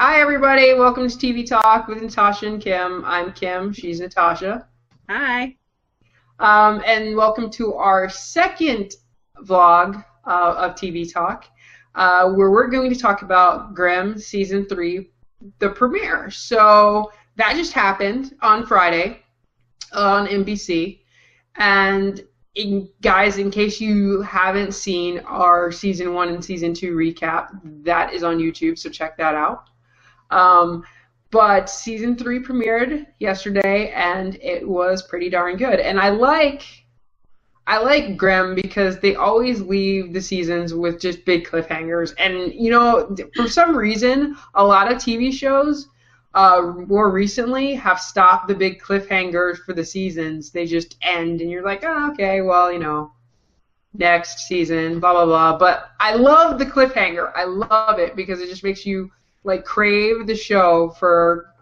Hi, everybody. Welcome to TV Talk with Natasha and Kim. I'm Kim. She's Natasha. Hi. And welcome to our second vlog of TV Talk, where we're going to talk about Grimm Season 3, the premiere. So that just happened on Friday on NBC. And guys, in case you haven't seen our Season 1 and Season 2 recap, that is on YouTube, so check that out. But Season 3 premiered yesterday, and it was pretty darn good. And I like Grimm because they always leave the seasons with just big cliffhangers. And, you know, for some reason, a lot of TV shows more recently have stopped the big cliffhangers for the seasons. They just end, and you're like, oh, okay, well, you know, next season, blah, blah, blah. But I love the cliffhanger. I love it because it just makes you, like, crave the show for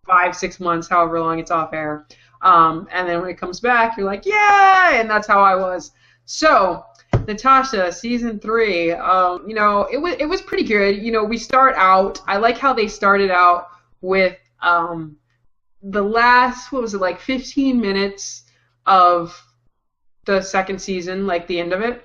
5-6 months, however long it's off air. And then when it comes back, you're like, yeah, and that's how I was. So, Natasha, Season 3, you know, it was pretty good. You know, we start out, I like how they started out with the last, what was it, like 15 minutes of the second season, like the end of it.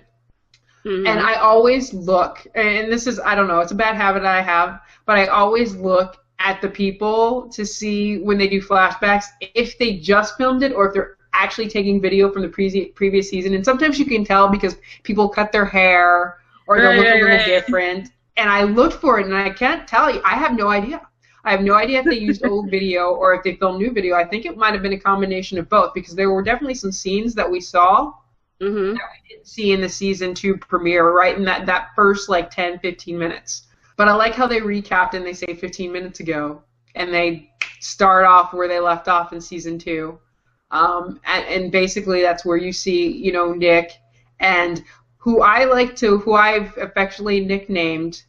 Mm-hmm. And I always look, and this is, I don't know, it's a bad habit I have, but I always look at the people to see when they do flashbacks if they just filmed it or if they're actually taking video from the previous season. And sometimes you can tell because people cut their hair or they'll look a little different. And I looked for it, and I can't tell you. I have no idea. I have no idea if they used old video or if they filmed new video. I think it might have been a combination of both because there were definitely some scenes that we saw that we didn't see in the Season 2 premiere, right in that first like 10-15 minutes. But I like how they recapped and they say 15 minutes ago, and they start off where they left off in Season 2. And basically that's where you see, you know, Nick, and who I've affectionately nicknamed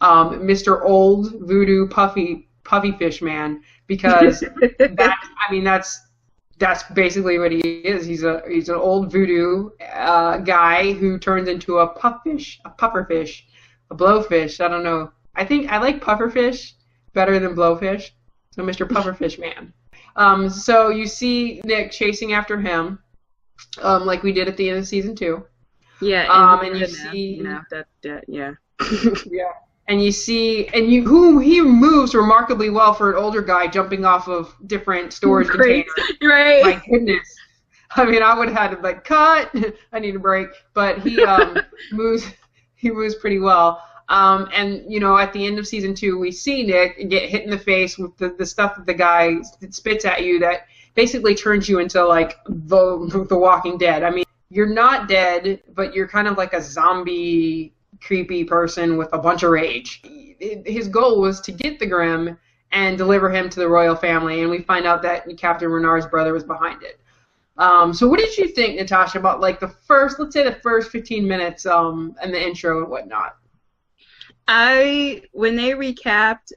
Mr. Old Voodoo Puffy Fish Man, because that's basically what he is. He's an old voodoo guy who turns into a pufferfish, a blowfish. I don't know. I think I like pufferfish better than blowfish. So Mr. Pufferfish Man. So you see Nick chasing after him, like we did at the end of Season 2. Yeah. And you see. Yeah. Yeah. And you see, who he moves remarkably well for an older guy jumping off of different storage containers. Right. My goodness. I mean, I would have had to, like, cut. I need a break. But he moves pretty well. And, you know, at the end of Season 2, we see Nick get hit in the face with the stuff that the guy spits at you that basically turns you into, like, the Walking Dead. I mean, you're not dead, but you're kind of like a zombie creepy person with a bunch of rage. His goal was to get the Grimm and deliver him to the royal family, and we find out that Captain Renard's brother was behind it. So what did you think, Natasha, about like let's say the first 15 minutes and the intro and whatnot? When they recapped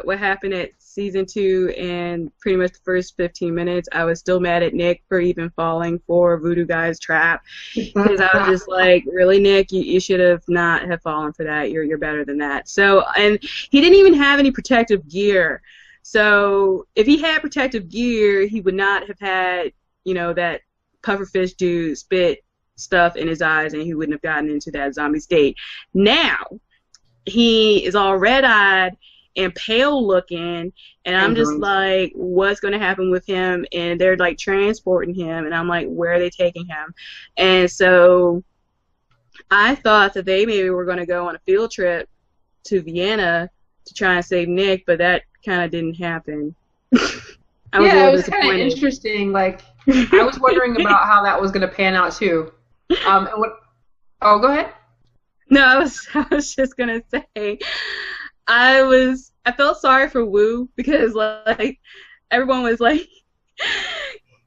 what happened at Season 2 and pretty much the first 15 minutes, I was still mad at Nick for even falling for Voodoo Guy's trap, because I was just like, really, Nick, you should have not have fallen for that. You're better than that. So, and he didn't even have any protective gear. So if he had protective gear, he would not have had, you know, that pufferfish dude spit stuff in his eyes, and he wouldn't have gotten into that zombie state. Now he is all red-eyed and pale looking, and I'm just like, what's going to happen with him? And they're like transporting him, and I'm like, where are they taking him? And so I thought that they maybe were going to go on a field trip to Vienna to try and save Nick, but that kind of didn't happen. It was kind of interesting. Like, I was wondering about how that was going to pan out too. And what? Oh, go ahead. No, I was just gonna say, I felt sorry for Wu, because like everyone was like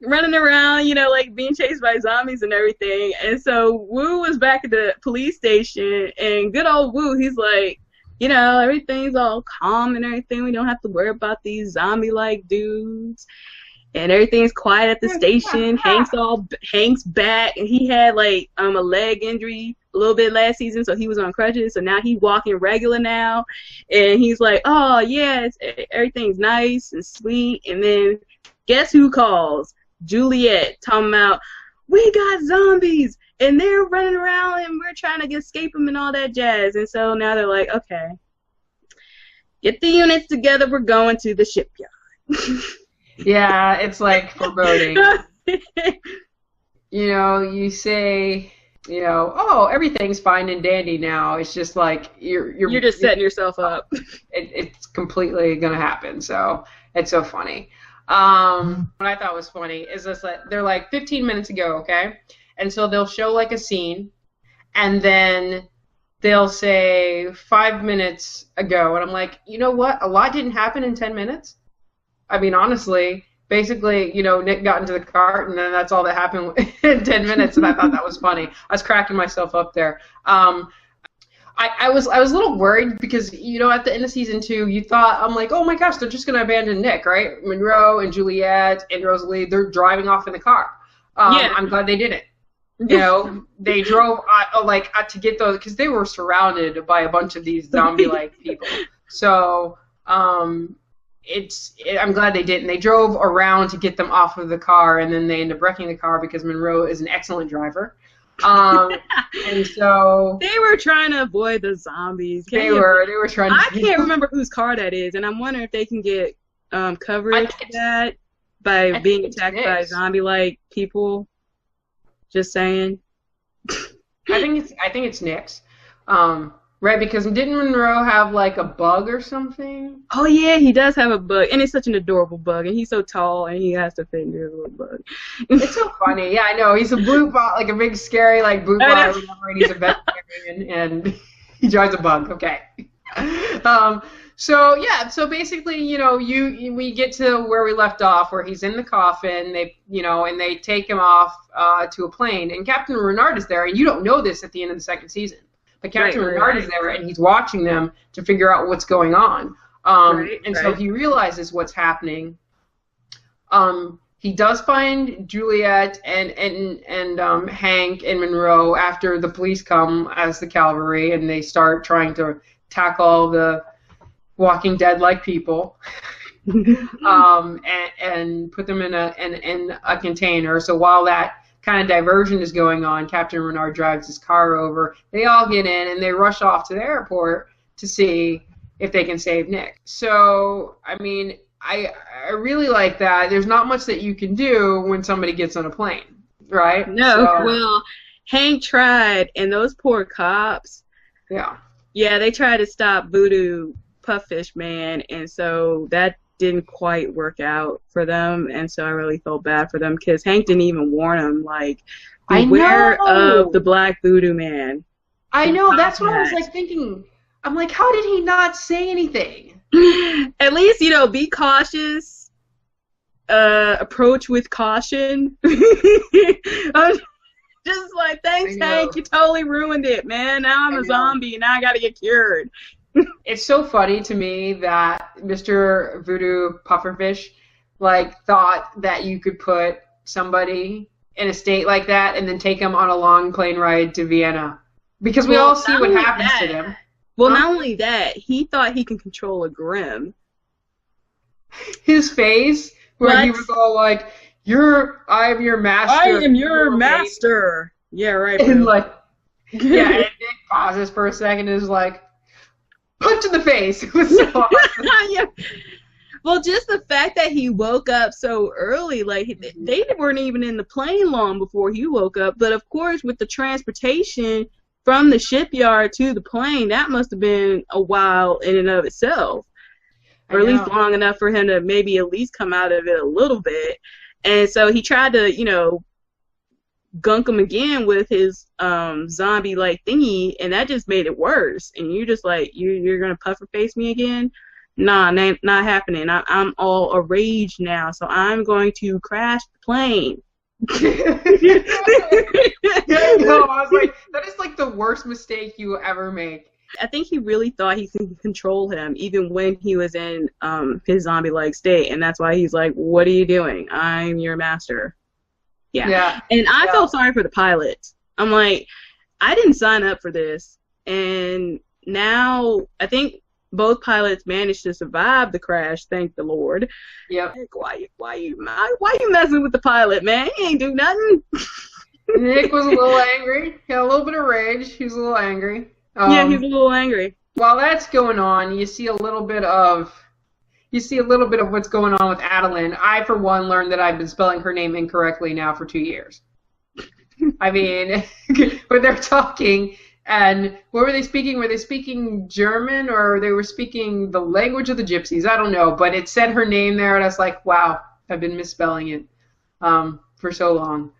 running around, you know, like being chased by zombies and everything, and so Wu was back at the police station, and good old Wu, he's like, you know, everything's all calm and everything. We don't have to worry about these zombie-like dudes. And everything's quiet at the station. Hank's back, and he had like a leg injury a little bit last season, so he was on crutches. So now he's walking regular now, and he's like, oh yeah, everything's nice and sweet. And then guess who calls? Juliet, talking about, we got zombies and they're running around and we're trying to escape them and all that jazz. And so now they're like, okay, get the units together. We're going to the shipyard. Yeah, it's like foreboding. You know, you say, you know, oh, everything's fine and dandy now. It's just like you're just setting yourself up. It's completely gonna happen. So it's so funny. What I thought was funny is this: that they're like 15 minutes ago, okay, and so they'll show like a scene, and then they'll say 5 minutes ago, and I'm like, you know what? A lot didn't happen in 10 minutes. I mean, honestly. Basically, you know, Nick got into the cart, and then that's all that happened in 10 minutes, and I thought that was funny. I was cracking myself up there. I was a little worried because, you know, at the end of season 2, you thought, I'm like, oh my gosh, they're just going to abandon Nick, right? Monroe and Juliet and Rosalie, they're driving off in the car. Yeah. I'm glad they didn't. You know, they drove to get those because they were surrounded by a bunch of these zombie-like people. So, I'm glad they didn't. They drove around to get them off of the car, and then they ended up wrecking the car because Monroe is an excellent driver. And so they were trying to avoid the zombies. They were trying to. I can't remember whose car that is, and I'm wondering if they can get coverage for that by being attacked by zombie-like people. Just saying. I think it's Nick's. Right, because didn't Monroe have like a bug or something? Oh yeah, he does have a bug, and it's such an adorable bug, and he's so tall, and he has to fit into his little bug. It's so funny. Yeah, I know. He's a blue bot, like a big scary like blue bot or whatever, and he's a veterinarian, and he drives a bug. Okay. So basically, you know, we get to where we left off, where he's in the coffin. And they take him off to a plane, and Captain Renard is there, and you don't know this at the end of the second season. But Captain Renard is there, and he's watching them to figure out what's going on. So he realizes what's happening. He does find Juliet and Hank and Monroe after the police come as the cavalry, and they start trying to tackle the Walking Dead-like people. And put them in a container. So while that kind of diversion is going on, Captain Renard drives his car over. They all get in, and they rush off to the airport to see if they can save Nick. So, I mean, I really like that. There's not much that you can do when somebody gets on a plane, right? No, well, Hank tried, and those poor cops. Yeah. Yeah, they tried to stop Voodoo Puffish Man, and so that didn't quite work out for them, and so I really felt bad for them because Hank didn't even warn them, like, beware of the Black Voodoo Man. I know, that's what I was like thinking. I'm like, how did he not say anything? At least, you know, be cautious, approach with caution. I'm just like, thanks, Hank, you totally ruined it, man. Now I'm a zombie, and now I gotta get cured. It's so funny to me that Mr. Voodoo Pufferfish thought that you could put somebody in a state like that and then take them on a long plane ride to Vienna. Because we all see what happens to them. Well, not only that, he thought he could control a Grimm. His face, where he was all like, I am your master. I am your master. Yeah, right. And and Nick pauses for a second and is like, punch in the face. It was so awesome. Yeah. Well, just the fact that he woke up so early, they weren't even in the plane long before he woke up. But of course, with the transportation from the shipyard to the plane, that must have been a while in and of itself, or at least long enough for him to maybe at least come out of it a little bit. And so he tried to, you know, gunk him again with his zombie-like thingy, and that just made it worse. And you're just like, you're gonna puffer face me again? Nah, not happening. I'm all enraged now, so I'm going to crash the plane. I was like, that is like the worst mistake you will ever make. I think he really thought he could control him, even when he was in his zombie-like state, and that's why he's like, what are you doing? I'm your master. Yeah. And I felt sorry for the pilot. I'm like, I didn't sign up for this, and now I think both pilots managed to survive the crash. Thank the Lord. Yep. Like, why you messing with the pilot, man? He ain't do nothing. Nick was a little angry. He had a little bit of rage. He was a little angry. Yeah, he's a little angry. While that's going on, you see a little bit of what's going on with Adeline. I, for one, learned that I've been spelling her name incorrectly now for 2 years. I mean, when they're talking, and what were they speaking? Were they speaking German, or they were speaking the language of the gypsies? I don't know, but it said her name there, and I was like, wow, I've been misspelling it for so long.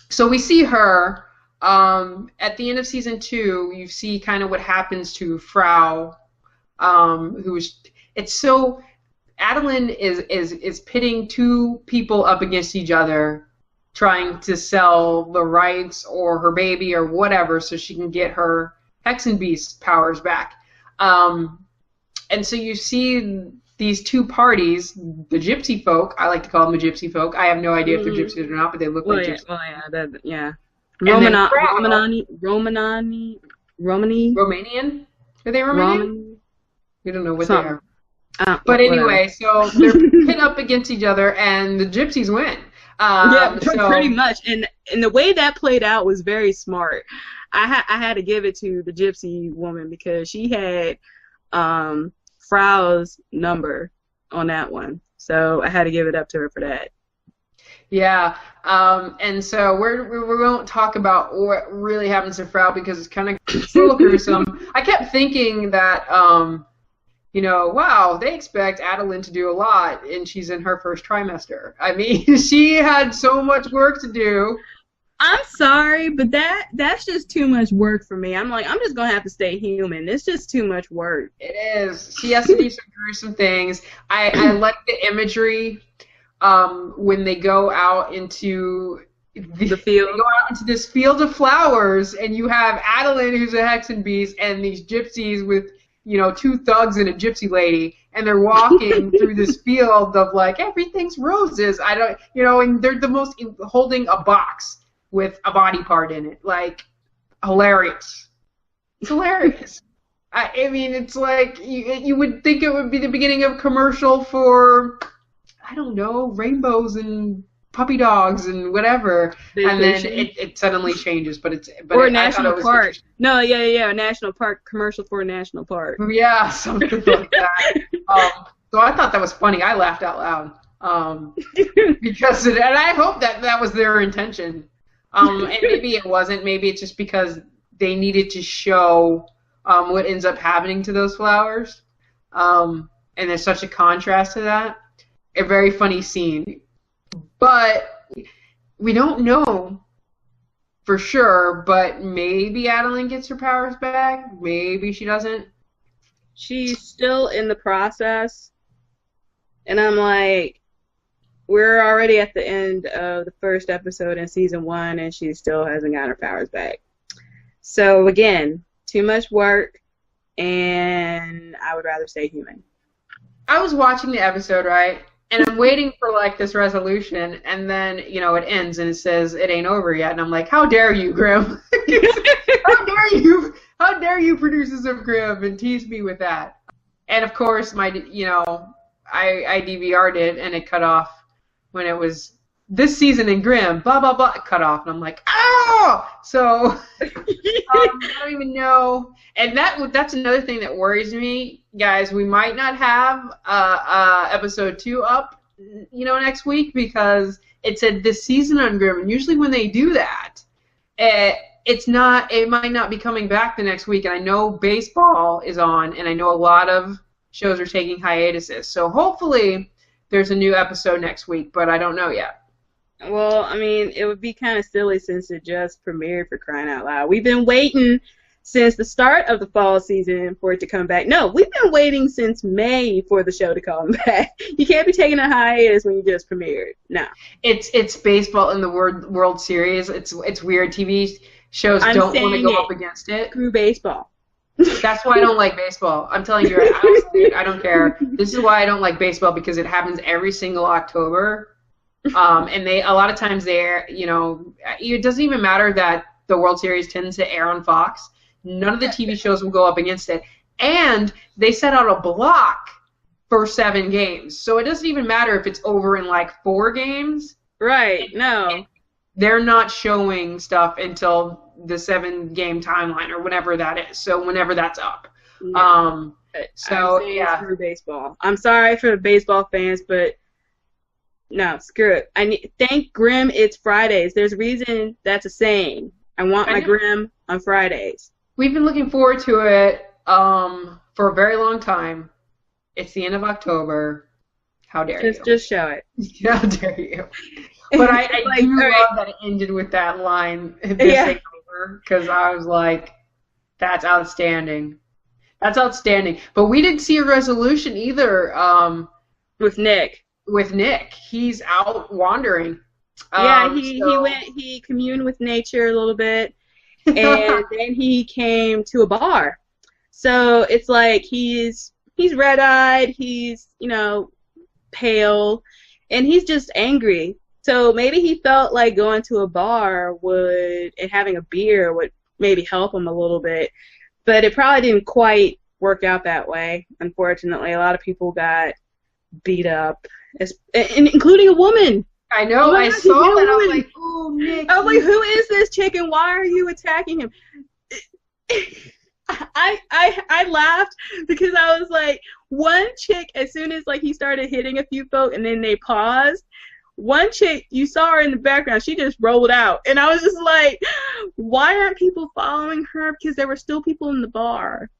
So we see her. At the end of season 2, you see kind of what happens to Frau, Adeline is pitting two people up against each other, trying to sell the rights or her baby or whatever so she can get her Hexenbeast powers back. And so you see these two parties, the gypsy folk. I like to call them the gypsy folk. I have no idea if they're gypsies or not, but they look like gypsies. Yeah. Romanian? Are they Romanian? We don't know what they are. But anyway, so they're pit up against each other, and the gypsies win. Pretty much. And the way that played out was very smart. I had to give it to the gypsy woman because she had Frau's number on that one. So I had to give it up to her for that. Yeah, and so we won't talk about what really happens to Frau because it's kind of a little gruesome. I kept thinking that, wow, they expect Adeline to do a lot, and she's in her first trimester. I mean, she had so much work to do. I'm sorry, but that's just too much work for me. I'm just going to have to stay human. It's just too much work. It is. She has to do some gruesome things. I like the imagery. When they go out into the field, they go out into this field of flowers, and you have Adeline, who's a Hexenbeast, and these gypsies with, two thugs and a gypsy lady, and they're walking through this field of everything's roses. And they're holding a box with a body part in it, hilarious. It's hilarious. I mean, it's you would think it would be the beginning of a commercial for, I don't know, rainbows and puppy dogs and whatever, and then it suddenly changes. But a national park. No, a national park commercial for a national park. Yeah, something like that. So I thought that was funny. I laughed out loud because, and I hope that was their intention. And maybe it wasn't. Maybe it's just because they needed to show what ends up happening to those flowers, and there's such a contrast to that. A very funny scene, but we don't know for sure, but maybe Adeline gets her powers back, maybe she doesn't. She's still in the process, and I'm we're already at the end of the first episode in season 1, and she still hasn't got her powers back. So again, too much work, and I would rather stay human. I was watching the episode, right? And I'm waiting for this resolution, and then it ends and it says it ain't over yet, and I'm like, how dare you, Grimm? How dare you, producers of Grimm, and tease me with that? And of course, I DVR'd it, and it cut off when it was this season in Grimm, blah blah blah, cut off, and I'm like, oh! So I don't even know. And that's another thing that worries me, guys. We might not have episode 2 up, next week because it said this season on Grimm. And usually when they do that, it might not be coming back the next week. And I know baseball is on, and I know a lot of shows are taking hiatuses. So hopefully there's a new episode next week, but I don't know yet. Well, I mean, it would be kind of silly since it just premiered, for crying out loud. We've been waiting since the start of the fall season for it to come back. No, we've been waiting since May for the show to come back. You can't be taking a hiatus when you just premiered. No. It's baseball in the World Series. It's weird. TV shows don't want to go up against it. Screw baseball. That's why I don't like baseball. I'm telling you, I don't care. This is why I don't like baseball, because it happens every single October. And a lot of times it doesn't even matter that the World Series tends to air on Fox. None of the TV shows will go up against it. And they set out a block for 7 games. So it doesn't even matter if it's over in like 4 games. Right, no. They're not showing stuff until the 7-game timeline or whatever that is. So whenever that's up. Yeah. So, yeah. For baseball. I'm sorry for the baseball fans, but no, screw it. Thank Grimm it's Fridays. There's a reason that's a saying. I want my Grimm on Fridays. We've been looking forward to it for a very long time. It's the end of October. How dare you? Just show it. How dare you? But I do love that it ended with that line, because I was like, that's outstanding. That's outstanding. But we didn't see a resolution either. With Nick. With Nick. He's out wandering. He communed with nature a little bit, and then he came to a bar. So it's like he's red-eyed, he's, pale, and he's just angry. So maybe he felt like going to a bar and having a beer would maybe help him a little bit. But it probably didn't quite work out that way, unfortunately. A lot of people got beat up, including a woman. I know, I saw that. I was like, oh, Nick. I was like, who is this chick and why are you attacking him? I laughed because I was like, one chick, as soon as he started hitting a few folk and then they paused, one chick, you saw her in the background, she just rolled out. And I was just like, why aren't people following her? Because there were still people in the bar.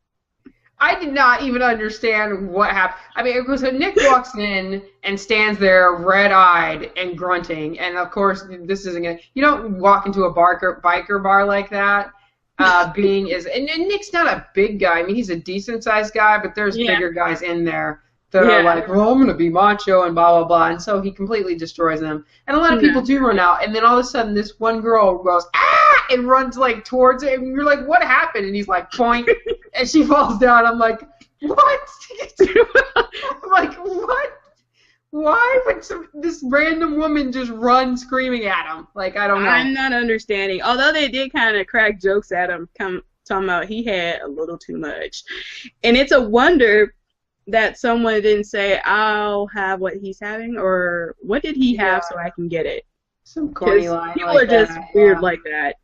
I did not even understand what happened. I mean, because Nick walks in and stands there red-eyed and grunting. And, of course, this isn't going to... You don't walk into a biker bar like that. And Nick's not a big guy. I mean, he's a decent-sized guy, but there's bigger guys in there that are like, well, I'm going to be macho and blah, blah, blah. And so he completely destroys them. And a lot of people do run out. And then all of a sudden, this one girl goes, ah, and runs, runs it. And you're like, what happened? And he's like, point. And she falls down. I'm like, what? I'm like, what? Why would this random woman just run screaming at him? I don't know. I'm not understanding. Although they did kind of crack jokes at him, talking about he had a little too much. And it's a wonder that someone didn't say, I'll have what he's having, or what did he have so I can get it? Some corny line. People are just weird like that.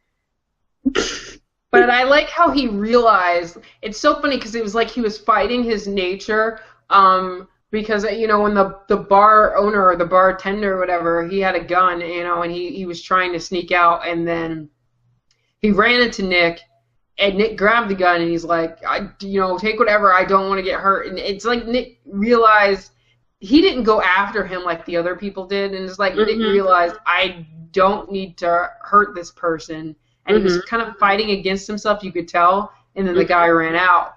But I like how he realized, it's so funny because it was like he was fighting his nature, because, when the bar owner or the bartender or whatever, he had a gun, and he was trying to sneak out, and then he ran into Nick, and Nick grabbed the gun, and he's like, take whatever, I don't want to get hurt. And it's like Nick realized he didn't go after him like the other people did, and it's like Nick realized, I don't need to hurt this person. And he was kind of fighting against himself, you could tell, and then the guy ran out.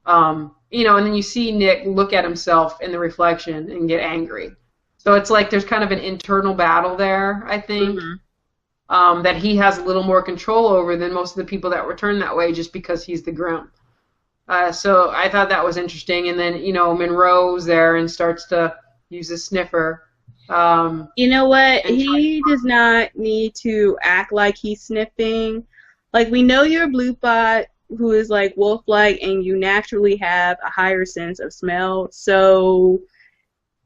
And then you see Nick look at himself in the reflection and get angry. So it's like there's kind of an internal battle there, I think, that he has a little more control over than most of the people that return that way just because he's the Grimm. So I thought that was interesting. And then, Monroe's there and starts to use a sniffer. You know what? He does not need to act like he's sniffing. We know you're a blue bot who is wolf-like, and you naturally have a higher sense of smell. So,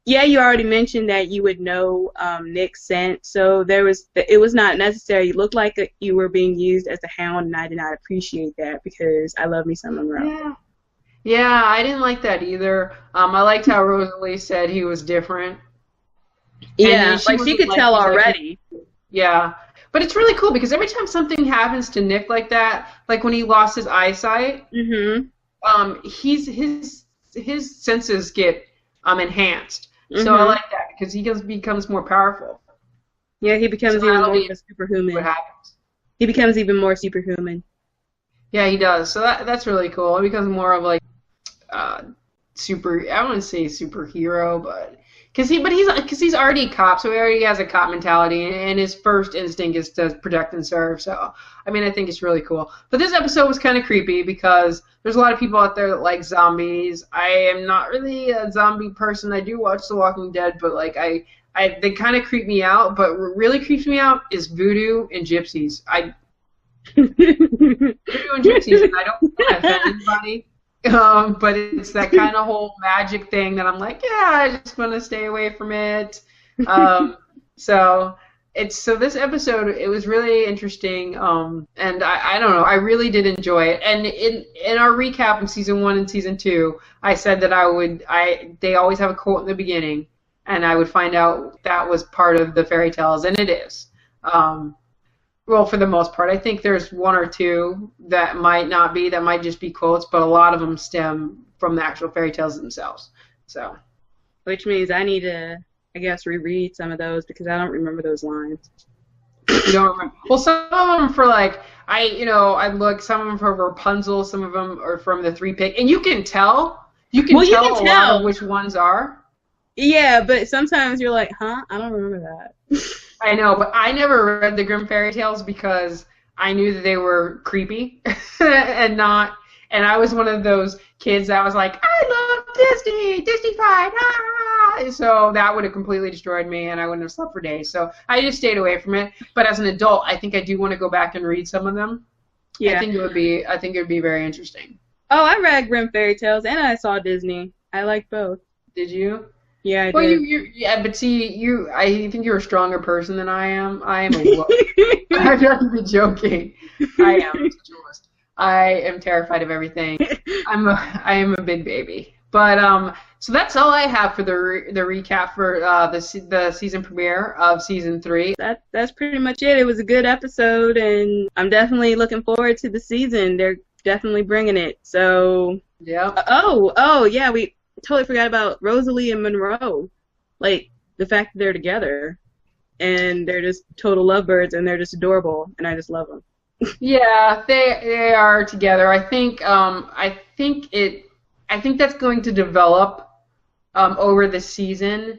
yeah, you already mentioned that you would know Nick's scent. So it was not necessary. You looked like you were being used as a hound, and I did not appreciate that because I love me some Monroe. Yeah, I didn't like that either. I liked how Rosalie said he was different. Yeah, she could tell already. Yeah, but it's really cool because every time something happens to Nick like that, like when he lost his eyesight, his senses get enhanced. So I like that because he becomes more powerful. Yeah, he becomes even more of a superhuman. What happens? He becomes even more superhuman. Yeah, he does. So that's really cool. He becomes more of I wouldn't say superhero, but he's already a cop, so he already has a cop mentality, and his first instinct is to protect and serve. So, I mean, I think it's really cool. But this episode was kind of creepy because there's a lot of people out there that like zombies. I am not really a zombie person. I do watch The Walking Dead, but they kind of creep me out. But what really creeps me out is voodoo and gypsies. We're doing drip season. I don't want to offend anybody. But it's that kind of whole magic thing that I'm like, yeah, I just want to stay away from it. So this episode, it was really interesting, and I don't know, I really did enjoy it. And in our recap of season 1 and season 2, I said that they always have a quote in the beginning, and I would find out that was part of the fairy tales, and it is. Well, for the most part, I think there's one or two that might not be, that might just be quotes, but a lot of them stem from the actual fairy tales themselves. So, which means I need to, I guess, reread some of those because I don't remember those lines. You don't remember? Well, some of them for like I look. Some of them for Rapunzel. Some of them are from the Three Pig, and you can tell. You can tell a lot of which ones are. Yeah, but sometimes you're like, huh? I don't remember that. I know, but I never read the Grimm fairy tales because I knew that they were creepy and I was one of those kids that was like, I love Disney-fied, ah! So that would have completely destroyed me and I wouldn't have slept for days. So I just stayed away from it. But as an adult, I think I do want to go back and read some of them. Yeah. I think it would be very interesting. Oh, I read Grimm fairy tales and I saw Disney. I liked both. Did you? Yeah, I did. Yeah, but see, I think you're a stronger person than I am. I am a wuss. I'm not even joking. I am. I am terrified of everything. I am a big baby. But so that's all I have for the recap for the season premiere of season 3. That's pretty much it. It was a good episode, and I'm definitely looking forward to the season. They're definitely bringing it. So yeah. Oh yeah, we totally forgot about Rosalie and Monroe. Like, the fact that they're together and they're just total lovebirds and they're just adorable and I just love them. Yeah, they are together. I think that's going to develop over the season.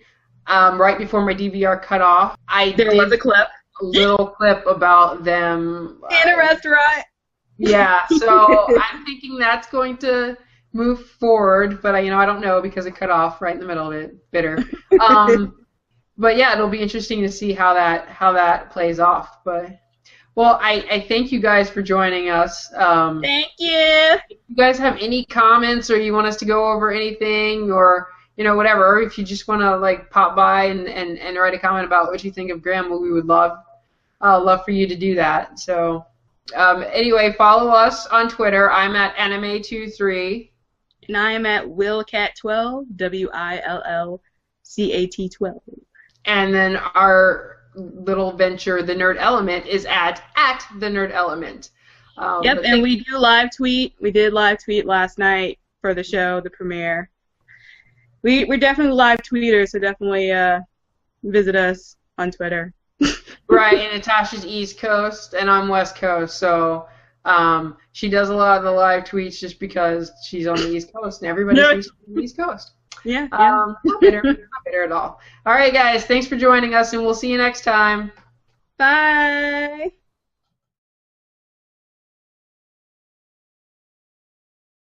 Right before my DVR cut off, there was a little clip about them in a restaurant. Yeah, so I'm thinking that's going to move forward, but I don't know because it cut off right in the middle of it. Bitter. But yeah, it'll be interesting to see how that plays off. But well, I thank you guys for joining us. Thank you. If you guys have any comments or you want us to go over anything or whatever, or if you just want to like pop by and write a comment about what you think of Grimm, we would love for you to do that. So anyway, follow us on Twitter. I'm at anime23. And I am at willcat12, WILLCAT12. And then our little venture, The Nerd Element, is at The Nerd Element. Yep, and we do live tweet. We did live tweet last night for the show, the premiere. We're definitely live tweeters, so definitely visit us on Twitter. Right, and Natasha's East Coast, and I'm West Coast, so she does a lot of the live tweets just because she's on the East Coast, and everybody's on the East Coast. Yeah. Not bitter at all. All right, guys, thanks for joining us, and we'll see you next time. Bye.